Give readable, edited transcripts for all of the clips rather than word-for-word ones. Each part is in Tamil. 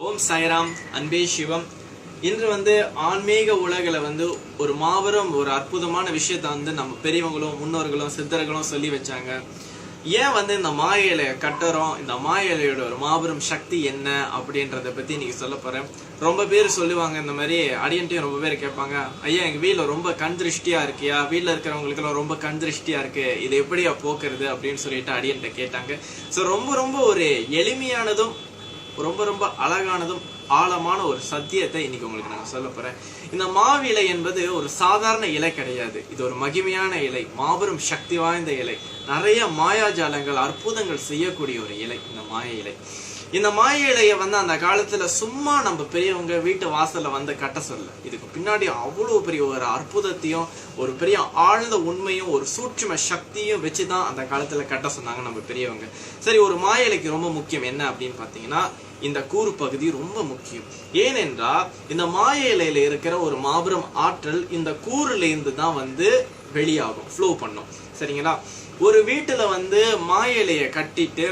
ஓம் சாய்ராம். அன்பே சிவம். இன்று ஆன்மீக உலகில் ஒரு மாபெரும் ஒரு அற்புதமான விஷயத்த நம்ம பெரியவங்களும் முன்னோர்களும் சித்தர்களும் சொல்லி வச்சாங்க. ஏன் இந்த மாய இலையை கட்டுறோம், இந்த மாய இலையோட ஒரு மாபெரும் சக்தி என்ன அப்படின்றத பத்தி இன்னைக்கு சொல்ல போறேன். ரொம்ப பேர் சொல்லுவாங்க, இந்த மாதிரி அடியன்ட்டையும் ரொம்ப பேர் கேட்பாங்க, ஐயா எங்க வீட்டுல ரொம்ப கண் திருஷ்டியா இருக்கியா, வீட்டுல இருக்கிறவங்களுக்கு எல்லாம் ரொம்ப கண் திருஷ்டியா இருக்கு, இது எப்படியா போக்குறது அப்படின்னு சொல்லிட்டு அடியன்ட்ட கேட்டாங்க. ஸோ ரொம்ப ஒரு எளிமையானதும் ரொம்ப அழகானதும் ஆழமான ஒரு சத்தியத்தை இன்னைக்கு உங்களுக்கு நான் சொல்ல போறேன். இந்த மாவு இலை என்பது ஒரு சாதாரண இலை கிடையாது. இது ஒரு மகிமையான இலை, மாபெரும் சக்தி வாய்ந்த இலை, நிறைய மாயாஜாலங்கள் அற்புதங்கள் செய்யக்கூடிய ஒரு இலை இந்த மாய இலை. இந்த மாய இலையை அந்த காலத்துல சும்மா நம்ம பெரியவங்க வீட்டு வாசல்ல கட்ட சொல்ல, இதுக்கு பின்னாடி அவ்வளவு பெரிய ஒரு அற்புதத்தையும் ஒரு பெரிய ஆழ்ந்த உண்மையும் ஒரு சூட்சும சக்தியும் வச்சுதான் அந்த காலத்துல கட்ட சொன்னாங்க நம்ம பெரியவங்க. சரி, ஒரு மாய இலைக்கு ரொம்ப முக்கியம் என்ன அப்படின்னு பாத்தீங்கன்னா, இந்த கூறு பகுதி ரொம்ப முக்கியம். ஏனென்றால் இந்த மாய இலையில இருக்கிற ஒரு மாபெரும் ஆற்றல் இந்த கூறுல இருந்து தான் வெளியாகும், ஃப்ளோ பண்ணும். சரிங்களா? ஒரு வீட்டுல மாய இலையை கட்டிட்டு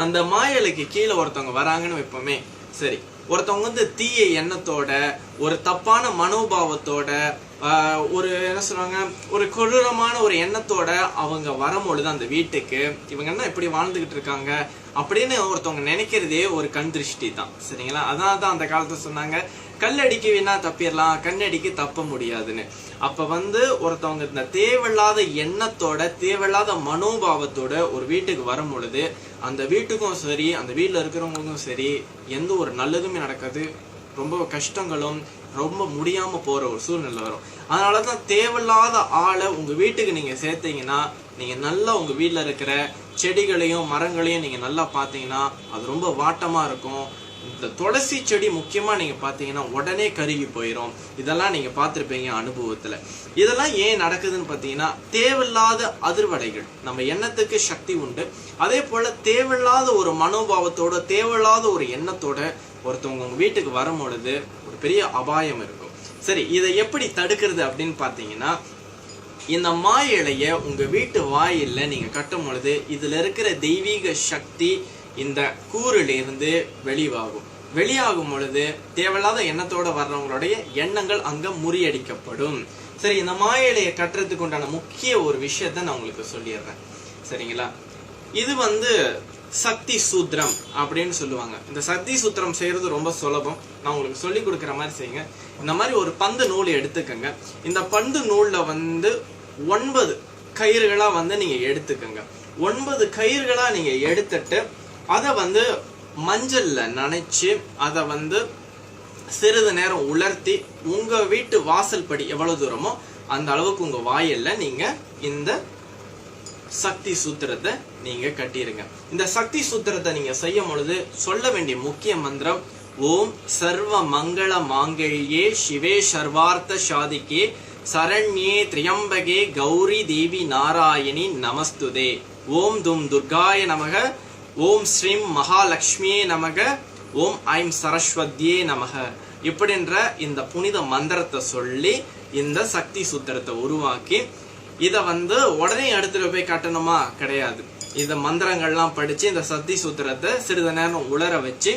அந்த மாய இலைக்கு கீழே ஒருத்தவங்க வராங்கன்னு வைப்போமே. சரி, ஒருத்தவங்க தீய எண்ணத்தோட ஒரு தப்பான மனோபாவத்தோட ஒரு என்ன சொல்றாங்க, ஒரு கொடூரமான ஒரு எண்ணத்தோட அவங்க வரும்பொழுது அந்த வீட்டுக்கு இவங்க என்ன இப்படி வாழ்ந்துகிட்டு இருக்காங்க அப்படின்னு ஒருத்தவங்க நினைக்கிறதே ஒரு கண் திருஷ்டி தான். சரிங்களா? அதான் அந்த காலத்துல சொன்னாங்க, கல்லடிக்கு வேணா தப்பிடலாம், கண்ணடிக்கு தப்ப முடியாதுன்னு. அப்ப ஒருத்தவங்க இந்த தேவையில்லாத எண்ணத்தோட தேவையில்லாத மனோபாவத்தோட ஒரு வீட்டுக்கு வரும் பொழுது அந்த வீட்டுக்கும் சரி அந்த வீட்டுல இருக்கிறவங்களுக்கும் சரி எந்த ஒரு நல்லதுமே நடக்காது, ரொம்ப கஷ்டங்களும் ரொம்ப முடியாம போற ஒரு சூழ்நிலை வரும். அதனாலதான் தேவையில்லாத ஆளை உங்க வீட்டுக்கு நீங்க சேர்த்தீங்கன்னா, நீங்க நல்லா உங்க வீட்டுல இருக்கிற செடிகளையும் மரங்களையும் நீங்க நல்லா பாத்தீங்கன்னா அது ரொம்ப வாட்டமா இருக்கும். இந்த துளசி செடி முக்கியமா நீங்க பாத்தீங்கன்னா உடனே கருகி போயிடும். இதெல்லாம் நீங்க பார்த்திருப்பீங்க அனுபவத்துல. இதெல்லாம் ஏன் நடக்குதுன்னு பாத்தீங்கன்னா, தேவையில்லாத அதிர்வலைகள். நம்ம எண்ணத்துக்கு சக்தி உண்டு, அதே போல தேவையில்லாத ஒரு மனோபாவத்தோட தேவையில்லாத ஒரு எண்ணத்தோட ஒருத்தவங்க உங்க வீட்டுக்கு வரும் பொழுது ஒரு பெரிய அபாயம் இருக்கும். சரி, இதை எப்படி தடுக்கிறது அப்படின்னு பாத்தீங்கன்னா, இந்த மாய இலைய உங்க வீட்டு வாயில்ல நீங்க கட்டும் பொழுது இதுல இருக்கிற தெய்வீக சக்தி இந்த கூறுல இருந்து வெளியாகும் பொழுது தேவையில்லாத எண்ணத்தோட வர்றவங்களுடைய எண்ணங்கள் அங்க முறியடிக்கப்படும். சரி, இந்த மாய இலையை கட்டுறதுக்கு உண்டான முக்கிய ஒரு விஷயத்த நான் உங்களுக்கு சொல்லிடுறேன். சரிங்களா? இது சக்தி சூத்திரம் அப்படின்னு சொல்லுவாங்க. இந்த சக்தி சூத்திரம் செய்யறது ரொம்ப சுலபம். நான் உங்களுக்கு சொல்லி கொடுக்குற மாதிரி செய்யுங்க. இந்த மாதிரி ஒரு பந்து நூல் எடுத்துக்கங்க. இந்த பந்து நூல்ல 9 கயிறுகளா நீங்க எடுத்துக்கங்க. 9 கயிறுகளா நீங்க எடுத்துட்டு அதை மஞ்சள்ல நனைச்சு அதை சிறிது நேரம் உலர்த்தி உங்க வீட்டு வாசல் படி எவ்வளவு தூரமோ அந்த அளவுக்கு உங்க வாயில்ல நீங்க இந்த சக்தி சூத்திரத்தை நீங்க கட்டிருங்க. இந்த சக்தி சூத்திரத்தை நீங்க செய்யும் பொழுது சொல்ல வேண்டிய முக்கிய மந்திரம், ஓம் சர்வ மங்கள மாங்கல்யே சிவே சர்வார்த்த சாதிக்கே சரண்யே திரியம்பகே கௌரி தேவி நாராயணி நமஸ்துதே. ஓம் தும் துர்காய நமக, ஓம் ஸ்ரீம் மகாலட்சுமியே நமக, ஓம் ஐம் சரஸ்வதியே நமக. இப்படின்ற இந்த புனித மந்திரத்தை சொல்லி இந்த சக்தி சூத்திரத்தை உருவாக்கி இதை உடனே எடுத்துட்டு போய் கட்டணுமா? கிடையாது. இந்த மந்திரங்கள்லாம் படிச்சு இந்த சக்தி சூத்திரத்தை சிறிது நேரம் உலர வச்சு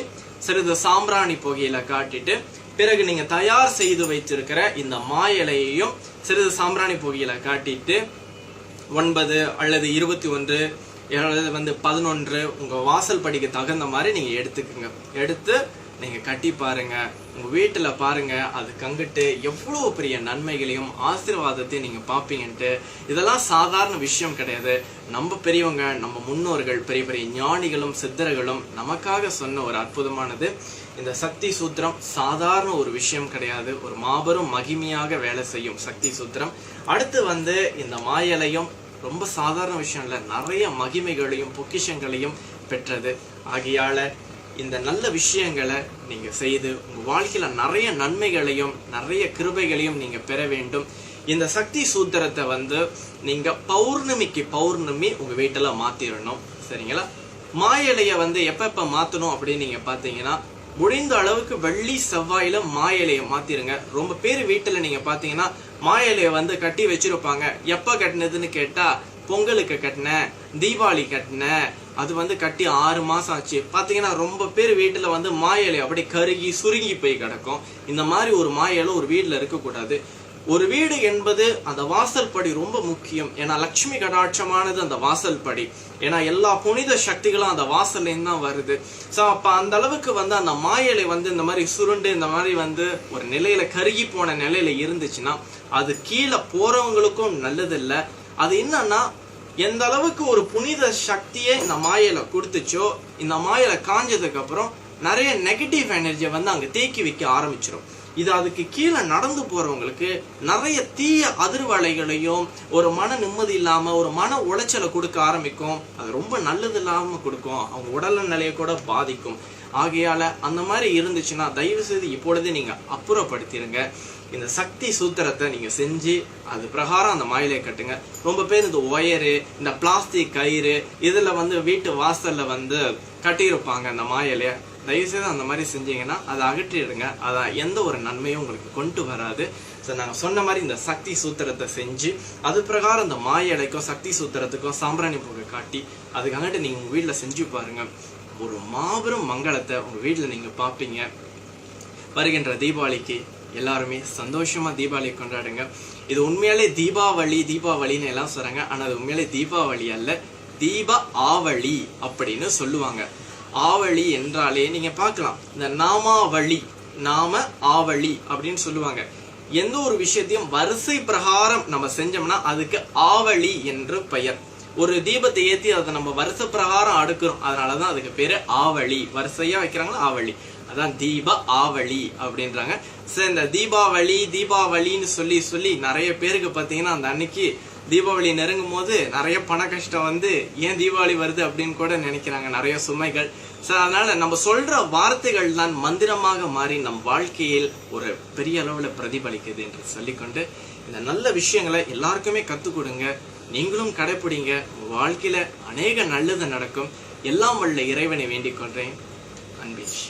சிறிது சாம்பிராணி புகையில காட்டிட்டு பிறகு நீங்க தயார் செய்து வைத்திருக்கிற இந்த மாய இலையையும் சிறிது சாம்பிராணி புகையில காட்டிட்டு 9 அல்லது 21 11 உங்க வாசல் படிக்கு தகுந்த மாதிரி நீங்க எடுத்துக்குங்க. எடுத்து நீங்க கட்டி பாருங்க. உங்க வீட்டுல பாருங்க, அது கங்கிட்டு எவ்வளவு பெரிய நன்மைகளையும் ஆசீர்வாதத்தையும் நீங்க பாப்பீங்கன்ட்டு. இதெல்லாம் சாதாரண விஷயம் கிடையாது. நம்ம பெரியவங்க, நம்ம முன்னோர்கள், பெரிய பெரிய ஞானிகளும் சித்தர்களும் நமக்காக சொன்ன ஒரு அற்புதமானது. இந்த சக்தி சூத்திரம் சாதாரண ஒரு விஷயம் கிடையாது, ஒரு மாபெரும் மகிமையாக வேலை செய்யும் சக்தி சூத்திரம். அடுத்து இந்த மாயலையும் ரொம்ப சாதாரண விஷயம் இல்ல, நிறைய மகிமைகளையும் பொக்கிஷங்களையும் பெற்றது. ஆகையால இந்த நல்ல விஷயங்களை நீங்க செய்து உங்க வாழ்க்கையில நிறைய நன்மைகளையும் நிறைய கிருபைகளையும் நீங்க பெற வேண்டும். இந்த சக்தி சூத்திரத்தை நீங்க பௌர்ணமி உங்க வீட்டுல மாத்திரணும். சரிங்களா? மாய இலைய எப்ப மாத்தணும் அப்படின்னு நீங்க பாத்தீங்கன்னா, முடிந்த அளவுக்கு வெள்ளி செவ்வாயில மாய இலையை மாத்திருங்க. ரொம்ப பேர் வீட்டுல நீங்க பாத்தீங்கன்னா மாய இலையை கட்டி வச்சிருப்பாங்க. எப்ப கட்டினதுன்னு கேட்டா பொங்கலுக்கு கட்டினேன், தீபாவளி கட்டினேன், அது வந்து கட்டி 6 மாசம் ஆச்சு. பாத்தீங்கன்னா ரொம்ப பேர் வீட்டுல வந்து மா இலை அப்படியே கருகி சுருங்கி போய் கிடக்கும். இந்த மாதிரி ஒரு மா இலை ஒரு வீட்டுல இருக்கக்கூடாது. ஒரு வீடு என்பது அந்த வாசல் படி ரொம்ப முக்கியம். ஏன்னா லட்சுமி கடாட்சமானது அந்த வாசல் படி. ஏன்னா எல்லா புனித சக்திகளும் அந்த வாசல்ல இருந்து தான் வருது. சோ அப்ப அந்த அளவுக்கு வந்து அந்த மாயலை வந்து இந்த மாதிரி சுருண்டு இந்த மாதிரி வந்து ஒரு நிலையில கருகி போன நிலையில இருந்துச்சுன்னா அது கீழே போறவங்களுக்கும் நல்லது இல்லை. அது என்னன்னா எந்த அளவுக்கு ஒரு புனித சக்தியை இந்த மாயலை கொடுத்துச்சோ, இந்த மாயலை காஞ்சதுக்கு அப்புறம் நிறைய நெகட்டிவ் எனர்ஜியை வந்து அங்க தேக்கி வைக்க ஆரம்பிச்சிடும். இது அதுக்கு கீழே நடந்து போறவங்களுக்கு நிறைய தீய அதிர்வலைகளையும் ஒரு மன நிம்மதி இல்லாம ஒரு மன உளைச்சலை கொடுக்க ஆரம்பிக்கும். அது ரொம்ப நல்லது இல்லாம கொடுக்கும். அவங்க உடல் நிலையை கூட பாதிக்கும். ஆகையால அந்த மாதிரி இருந்துச்சுன்னா தயவு செய்து இப்பொழுது நீங்க அப்புறப்படுத்திடுங்க. இந்த சக்தி சூத்திரத்தை நீங்க செஞ்சு அது பிரகாரம் அந்த மாயிலை கட்டுங்க. ரொம்ப பேர் இந்த ஒயரு, இந்த பிளாஸ்டிக் கயிறு இதுல வந்து வீட்டு வாசல்ல வந்து கட்டியிருப்பாங்க அந்த மாயிலைய. தயவுசெய்து அந்த மாதிரி செஞ்சீங்கன்னா அதை அகற்றிடுங்க. அதான் எந்த ஒரு நன்மையும் உங்களுக்கு கொண்டு வராது. ஸோ நாங்கள் சொன்ன மாதிரி இந்த சக்தி சூத்திரத்தை செஞ்சு அது பிரகாரம் இந்த மாயலைக்கும் சக்தி சூத்திரத்துக்கும் சாம்பிராணி புகை காட்டி அதுக்காகட்டு நீங்கள் உங்கள் வீட்டில் செஞ்சு பாருங்க. ஒரு மாபெரும் மங்களத்தை உங்கள் வீட்டில் நீங்கள் பார்ப்பீங்க. வருகின்ற தீபாவளிக்கு எல்லாருமே சந்தோஷமா தீபாவளி கொண்டாடுங்க. இது உண்மையாலே தீபாவளின்னு எல்லாம் சொல்றாங்க. ஆனா அது உண்மையாலே தீபாவளி அல்ல, தீப ஆவளி அப்படின்னு சொல்லுவாங்க. ஆவளி என்றாலே நீங்க பார்க்கலாம், இந்த நாமாவளி, நாம ஆவளி அப்படின்னு சொல்லுவாங்க. எந்த ஒரு விஷயத்தையும் வரிசை பிரகாரம் நம்ம செஞ்சோம்னா அதுக்கு ஆவளி என்று பெயர். ஒரு தீபத்தை ஏத்தி அதை நம்ம வரிசை பிரகாரம் அடுக்கிறோம், அதனாலதான் அதுக்கு பேரு ஆவளி. வரிசையா வைக்கிறாங்களா ஆவளி, அதான் தீப ஆவளி அப்படின்றாங்க. சரி, இந்த தீபாவளின்னு சொல்லி நிறைய பேருக்கு பாத்தீங்கன்னா அந்த அன்னைக்கு தீபாவளி நெருங்கும் போது நிறைய பண கஷ்டம் வந்து ஏன் தீபாவளி வருது அப்படின்னு கூட நினைக்கிறாங்க, நிறைய சுமைகள். சரி, அதனால நம்ம சொல்ற வார்த்தைகள் தான் மந்திரமாக மாறி நம் வாழ்க்கையில் ஒரு பெரிய அளவுல பிரதிபலிக்குது என்று சொல்லிக்கொண்டு இந்த நல்ல விஷயங்களை எல்லாருக்குமே கத்துக் கொடுங்க. நீங்களும் கடைப்பிடிங்க. உங்க வாழ்க்கையில அநேக நல்லது நடக்கும். எல்லாம் வல்ல இறைவனை வேண்டிக் கொள்றேன். அன்பேஷ்.